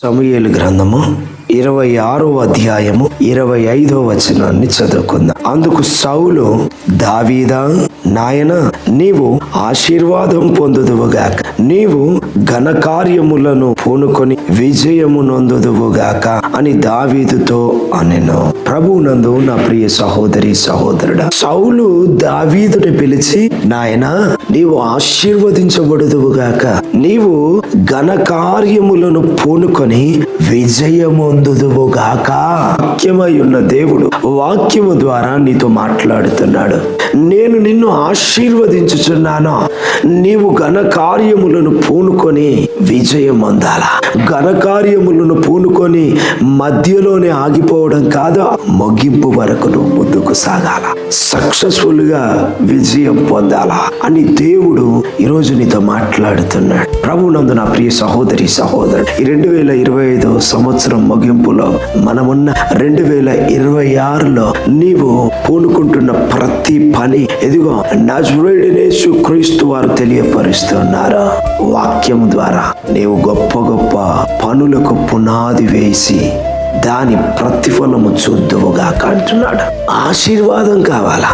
సమూయేలు గ్రంథము 26వ అధ్యాయము 25వ వచనాన్ని చదువుకుందాం. అందుకు సౌలు, దావీదా, నాయనా, నీవు ఆశీర్వాదం పొందుదువుగాక, నీవు ఘనకార్యములను పూనుకొని విజయము నొందుదువుగాక అని దావీదుతో అనెను. ప్రభువునందు నా ప్రియ సహోదరి సహోదరుడా, సౌలు దావీదుని పిలిచి, నాయనా, నీవు ఆశీర్వదించబడుదువుగాక, నీవు ఘనకార్యములను పూనుకొని విజయమొందుదువుగాక. వాక్యమై ఉన్న దేవుడు వాక్యము ద్వారా నీతో మాట్లాడుతున్నాడు. నేను నిన్ను ఆశీర్వదించుచున్నాను, నీవు ఘనకార్యములను పూనుకొని విజయం పొందాలా. ఘనకార్యములను పూనుకొని మధ్యలోనే ఆగిపోవడం కాదు, ముగింపు వరకు నువ్వు ముందుకు సాగాల, సక్సెస్ఫుల్ గా విజయం పొందాలా అని దేవుడు ఈరోజు నీతో మాట్లాడుతున్నాడు. ప్రభువునందు నా ప్రియ సహోదరి సహోదరుడు, ఈ 2025 సంవత్సరం ముగింపులో మనమున్న 2026లో నీవు పూనుకుంటున్న ప్రతి పని ఎదిగో నజరేయుడైన యేసు క్రీస్తు వారు తెలియపరుస్తున్నారు. వాక్యం ద్వారా నీవు గొప్ప గొప్ప పనులకు పునాది వేసి దాని ప్రతిఫలము చూద్దువుగాక అంటున్నాడు. ఆశీర్వాదం కావాలా?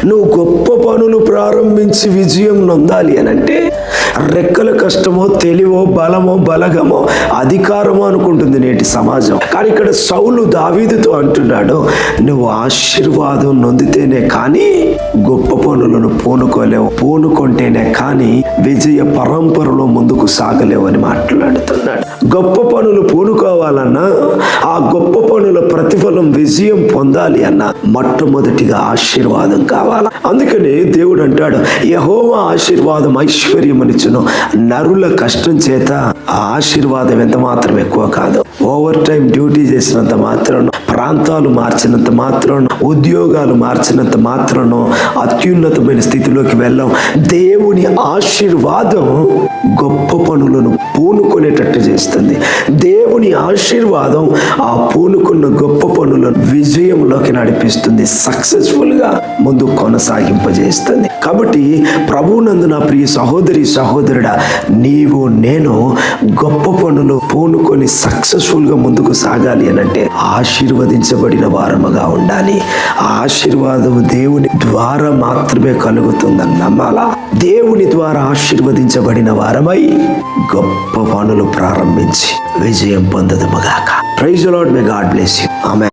నువ్వు గొప్ప పనులు ప్రారంభించి విజయం నొందాలి అనంటే రెక్కల కష్టమో, తెలివో, బలమో, బలగమో, అధికారమో అనుకుంటుంది నేటి సమాజం. కానీ ఇక్కడ సౌలు దావీదుతో అంటున్నాడు, నువ్వు ఆశీర్వాదం నొందితేనే కానీ గొప్ప పనులను పూనుకోలేవు, పూనుకుంటేనే కానీ విజయ పరంపరలో ముందుకు సాగలేవు అని మాట్లాడుతున్నాడు. గొప్ప పనులు పూనుకోవాలన్నా, ఆ గొప్ప పనుల ప్రతిఫలం విజయం పొందాలి అన్నా మొట్టమొదటిగా ఆశీర్వాదం కావాలా. అందుకని దేవుడు అంటాడు, యెహోవా ఆశీర్వాదం ఐశ్వర్యం అనిచును, నరుల కష్టం చేత ఆ ఆశీర్వాదం ఎంత మాత్రం ఎక్కువ కాదు. ఓవర్ టైం డ్యూటీ చేసినంత మాత్రం, ప్రాంతాలు మార్చినంత మాత్రం, ఉద్యోగాలు మార్చినంత మాత్రం అత్యున్నతమైన స్థితిలోకి వెళ్ళాం. దేవుని ఆశీర్వాదం గొప్ప పనులను పూనుకునేటట్టు చేస్తుంది. దేవుని ఆశీర్వాదం ఆ పూనుకున్న గొప్ప పనులను విజయంలోకి నడిపిస్తుంది, సక్సెస్ఫుల్ గా ముందు కొనసాగింపజేస్తుంది. కాబట్టి ప్రభువునందు నా ప్రియ సహోదరి సహోదరుడా, నీవు నేను గొప్ప పనులు పూనుకొని సక్సెస్ఫుల్ గా ముందుకు సాగాలి అనంటే ఆశీర్వదించబడిన వారముగా ఉండాలి. ఆ ఆశీర్వాదం దేవుని ద్వారా మాత్రమే కలుగుతుందని నమ్మాలా. దేవుని ద్వారా ఆశీర్వదించబడిన వారమై గొప్ప పనులు ప్రారంభించి విజయం పొందదుముగాక. Praise the Lord, may God bless you. Amen.